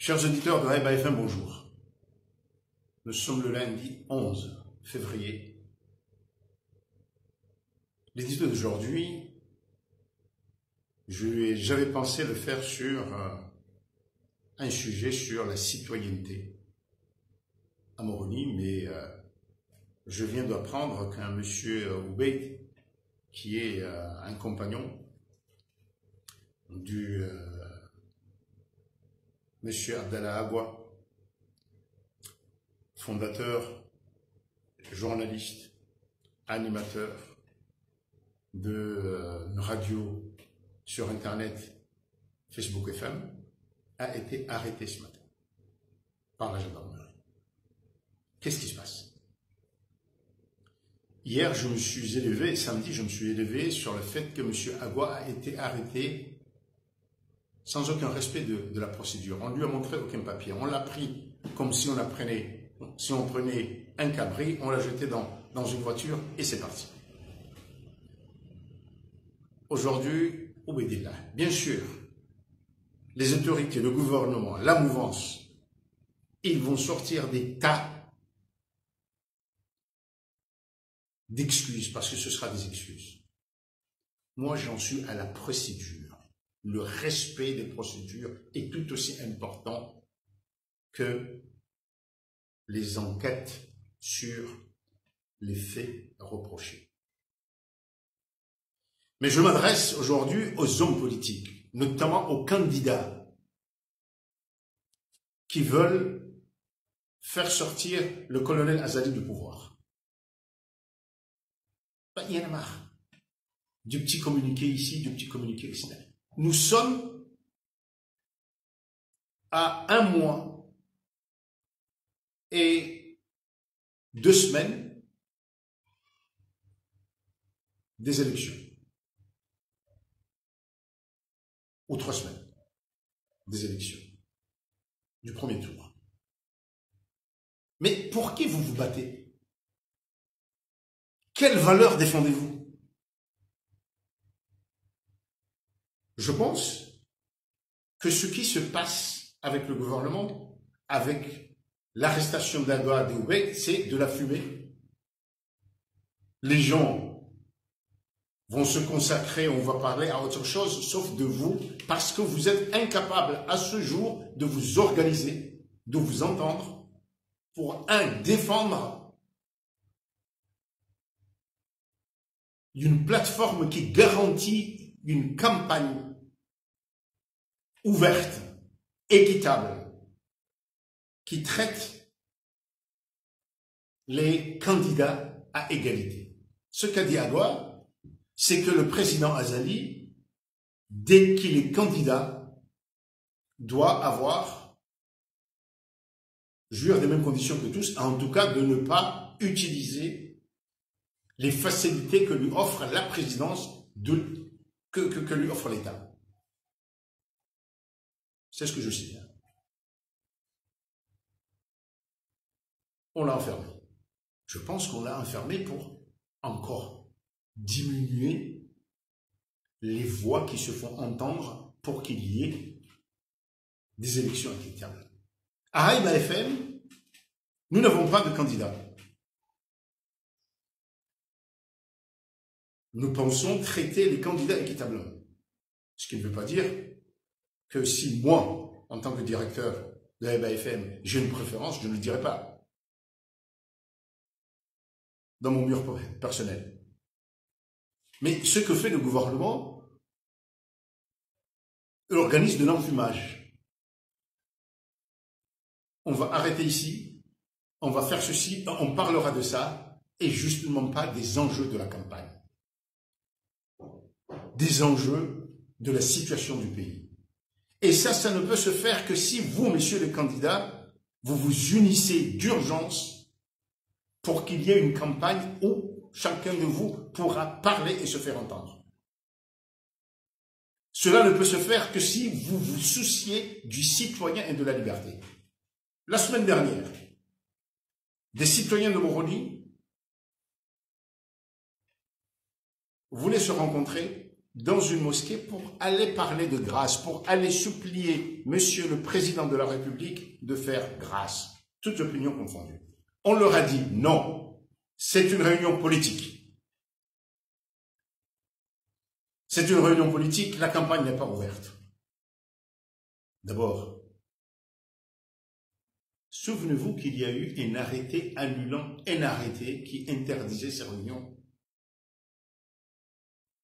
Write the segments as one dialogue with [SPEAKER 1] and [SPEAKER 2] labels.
[SPEAKER 1] Chers auditeurs de Haïba FM, bonjour. Nous sommes le lundi 11 février. L'édito d'aujourd'hui, j'avais pensé le faire sur un sujet sur la citoyenneté à Moroni, mais je viens d'apprendre qu'un monsieur Oubeid, qui est un compagnon du monsieur Abdallah Agua, fondateur, journaliste, animateur de radio sur Internet, Facebook FM, a été arrêté ce matin par la gendarmerie. Qu'est-ce qui se passe? Hier, je me suis élevé, samedi, je me suis élevé sur le fait que M. Agua a été arrêté sans aucun respect de la procédure. On ne lui a montré aucun papier. On l'a pris comme si on prenait un cabri, on l'a jeté dans une voiture et c'est parti. Aujourd'hui, Oubeidillah, bien sûr, les autorités, le gouvernement, la mouvance, ils vont sortir des tas d'excuses, parce que ce sera des excuses. Moi, j'en suis à la procédure. Le respect des procédures est tout aussi important que les enquêtes sur les faits reprochés. Mais je m'adresse aujourd'hui aux hommes politiques, notamment aux candidats qui veulent faire sortir le colonel Azali du pouvoir. Il y en a marre du petit communiqué ici, du petit communiqué ici. Nous sommes à 1 mois et 2 semaines des élections. Ou 3 semaines des élections. Du premier tour. Mais pour qui vous vous battez? Quelles valeurs défendez-vous? Je pense que ce qui se passe avec le gouvernement, avec l'arrestation d'Agua de Oubeid, c'est de la fumée. Les gens vont se consacrer, on va parler à autre chose, sauf de vous, parce que vous êtes incapables à ce jour de vous organiser, de vous entendre, pour défendre une plateforme qui garantit une campagne ouverte, équitable, qui traite les candidats à égalité. Ce qu'a dit Agua, c'est que le président Azali, dès qu'il est candidat, doit jouir des mêmes conditions que tous, en tout cas de ne pas utiliser les facilités que lui offre la présidence, que lui offre l'État. C'est ce que je sais. On l'a enfermé. Je pense qu'on l'a enfermé pour encore diminuer les voix qui se font entendre pour qu'il y ait des élections équitables. À Haïba FM, nous n'avons pas de candidat. Nous pensons traiter les candidats équitablement. Ce qui ne veut pas dire que si moi, en tant que directeur de Haïba FM, j'ai une préférence, je ne le dirai pas. Dans mon mur personnel. Mais ce que fait le gouvernement, organise de l'enfumage. On va arrêter ici, on va faire ceci, on parlera de ça, et justement pas des enjeux de la campagne. Des enjeux de la situation du pays. Et ça ne peut se faire que si vous, messieurs les candidats, vous vous unissez d'urgence pour qu'il y ait une campagne où chacun de vous pourra parler et se faire entendre. Cela ne peut se faire que si vous vous souciez du citoyen et de la liberté. La semaine dernière, des citoyens de Moroni voulaient se rencontrer dans une mosquée pour aller parler de grâce, pour aller supplier Monsieur le Président de la République de faire grâce, toute opinion confondue. On leur a dit non, c'est une réunion politique. C'est une réunion politique, la campagne n'est pas ouverte. D'abord, souvenez-vous qu'il y a eu un arrêté annulant, un arrêté qui interdisait ces réunions.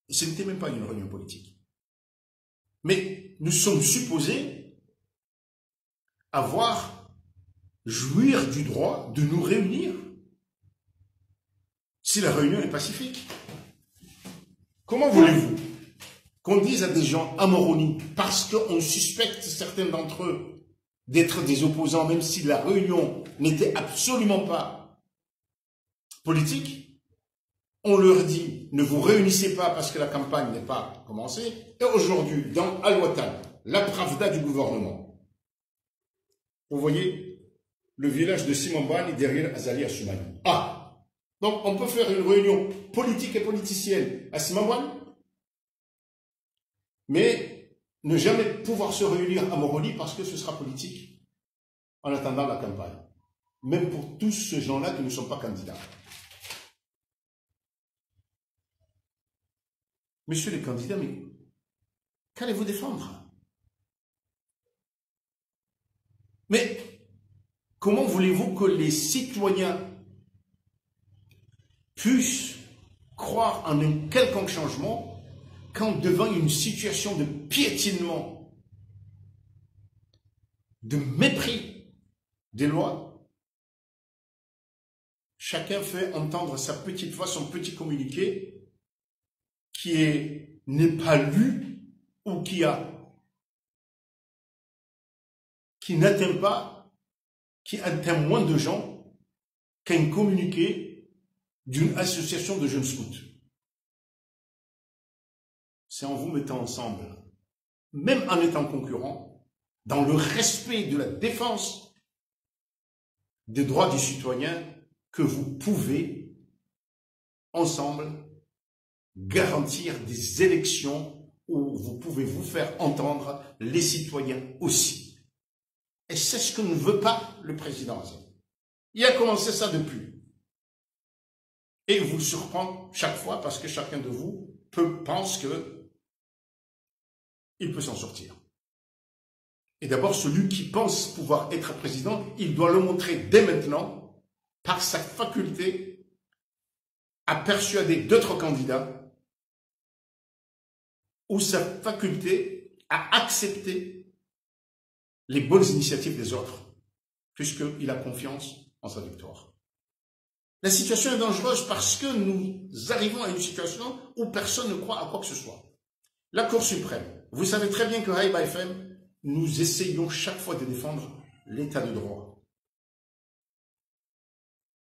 [SPEAKER 1] Et ce n'était même pas une réunion politique. Mais nous sommes supposés jouir du droit de nous réunir si la réunion est pacifique. Comment voulez-vous qu'on dise à des gens à Moroni, parce qu'on suspecte certains d'entre eux d'être des opposants, même si la réunion n'était absolument pas politique, on leur dit, ne vous réunissez pas parce que la campagne n'est pas commencée. Et aujourd'hui, dans Al-Watan, la Pravda du gouvernement, vous voyez le village de Simambani derrière Azali Assoumani. Ah, donc on peut faire une réunion politique et politicienne à Simambani, mais ne jamais pouvoir se réunir à Moroni parce que ce sera politique en attendant la campagne. Même pour tous ces gens-là qui ne sont pas candidats. Monsieur les candidats, mais qu'allez-vous défendre? Mais comment voulez-vous que les citoyens puissent croire en un quelconque changement quand devant une situation de piétinement, de mépris des lois, chacun fait entendre sa petite voix, son petit communiqué qui n'est pas lu ou qui n'atteint moins de gens qu'un communiqué d'une association de jeunes scouts. C'est en vous mettant ensemble, même en étant concurrents, dans le respect de la défense des droits du citoyen, que vous pouvez, ensemble, garantir des élections où vous pouvez vous faire entendre les citoyens aussi. Et c'est ce que ne veut pas le président Azali. Il a commencé ça depuis. Et il vous surprend chaque fois parce que chacun de vous pense qu'il peut s'en sortir. Et d'abord, celui qui pense pouvoir être président, il doit le montrer dès maintenant par sa faculté à persuader d'autres candidats ou sa faculté à accepter les bonnes initiatives des autres, puisqu'il a confiance en sa victoire. La situation est dangereuse parce que nous arrivons à une situation où personne ne croit à quoi que ce soit. La Cour suprême, vous savez très bien que Haïba FM, nous essayons chaque fois de défendre l'état de droit.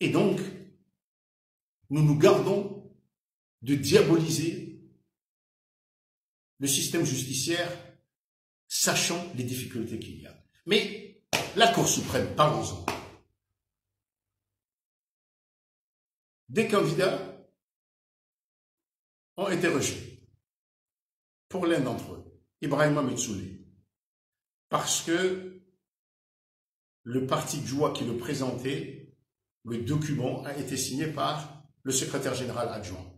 [SPEAKER 1] Et donc, nous nous gardons de diaboliser le système judiciaire, sachant les difficultés qu'il y a. Mais la Cour suprême, parlons-en. Des candidats ont été rejetés. Pour l'un d'entre eux, Ibrahima Metsouli, parce que le parti Djoua qui le présentait, le document a été signé par le secrétaire général adjoint.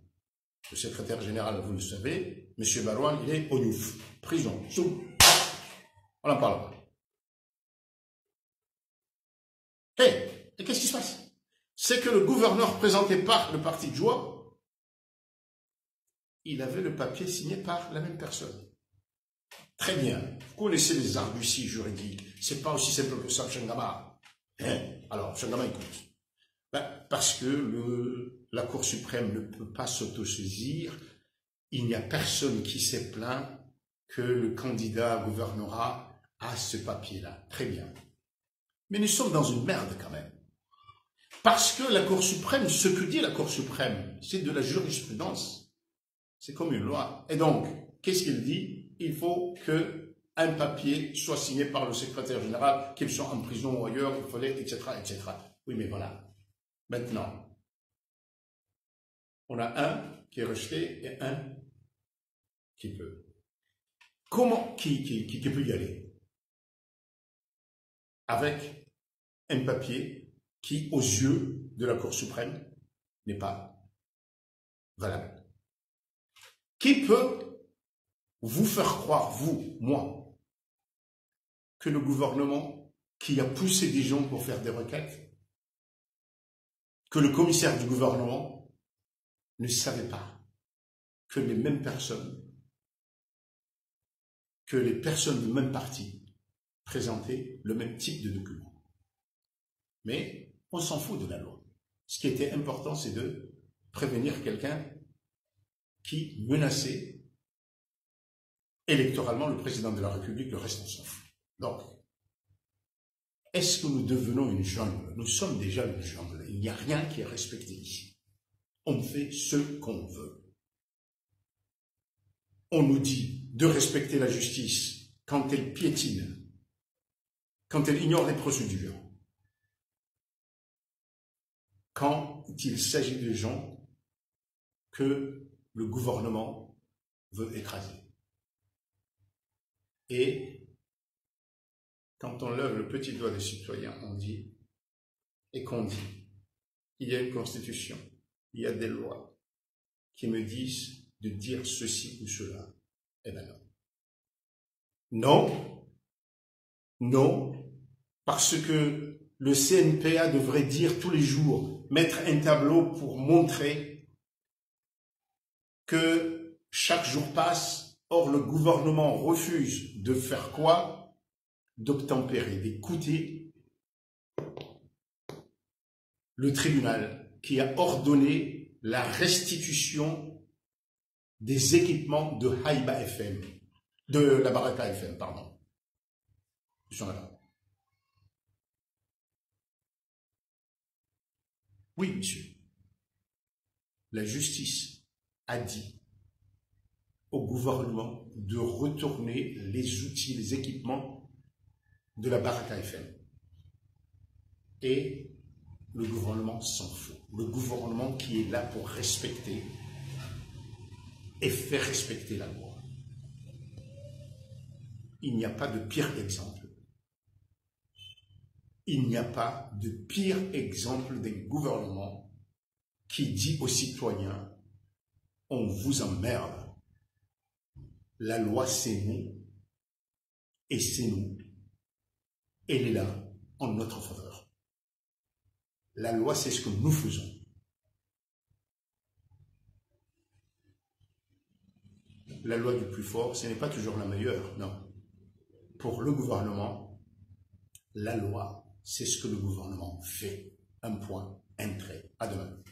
[SPEAKER 1] Le secrétaire général, vous le savez, M. Barouane, il est au Niouf, prison, on n'en parle pas. Et qu'est-ce qui se passe? C'est que le gouverneur présenté par le parti Djoua, il avait le papier signé par la même personne. Très bien, vous connaissez les arguties juridiques, c'est pas aussi simple que ça, Changama. Alors, Changama, écoute. Parce que la Cour suprême ne peut pas s'autosaisir, il n'y a personne qui s'est plaint que le candidat gouvernorat a ce papier-là. Très bien. Mais nous sommes dans une merde quand même. Parce que la Cour suprême, ce que dit la Cour suprême, c'est de la jurisprudence. C'est comme une loi. Et donc, qu'est-ce qu'il dit? Il faut qu'un papier soit signé par le secrétaire général, qu'il soit en prison ou ailleurs, il fallait, etc., etc. Oui, mais voilà. Maintenant, on a un qui est rejeté et un qui peut. Comment, qui peut y aller? Avec un papier qui, aux yeux de la Cour suprême, n'est pas valable. Qui peut vous faire croire, vous, moi, que le gouvernement qui a poussé des gens pour faire des requêtes, que le commissaire du gouvernement ne savait pas que les mêmes personnes, que les personnes du même parti présentaient le même type de document. Mais on s'en fout de la loi. Ce qui était important, c'est de prévenir quelqu'un qui menaçait électoralement le président de la République, le reste on s'en fout. Donc, est-ce que nous devenons une jungle? Nous sommes déjà une jungle. Il n'y a rien qui est respecté ici. On fait ce qu'on veut. On nous dit de respecter la justice quand elle piétine, quand elle ignore les procédures, quand il s'agit de gens que le gouvernement veut écraser. Et quand on lève le petit doigt des citoyens, on dit, et qu'on dit, il y a une constitution, il y a des lois qui me disent de dire ceci ou cela. Eh bien non. Non, non, parce que le CNPA devrait dire tous les jours, mettre un tableau pour montrer que chaque jour passe, or le gouvernement refuse de faire quoi? D'obtempérer, d'écouter le tribunal qui a ordonné la restitution des équipements de Haïba FM, de la Baraka FM, pardon. Ils sont là. Oui, monsieur. La justice a dit au gouvernement de retourner les outils, les équipements de la Baraka FM. Et le gouvernement s'en fout. Le gouvernement qui est là pour respecter et faire respecter la loi. Il n'y a pas de pire exemple. Il n'y a pas de pire exemple d'un gouvernement qui dit aux citoyens, on vous emmerde. La loi, c'est nous. Et c'est nous. Elle est là, en notre faveur. La loi, c'est ce que nous faisons. La loi du plus fort, ce n'est pas toujours la meilleure, non. Pour le gouvernement, la loi, c'est ce que le gouvernement fait. Un point, un trait. À demain.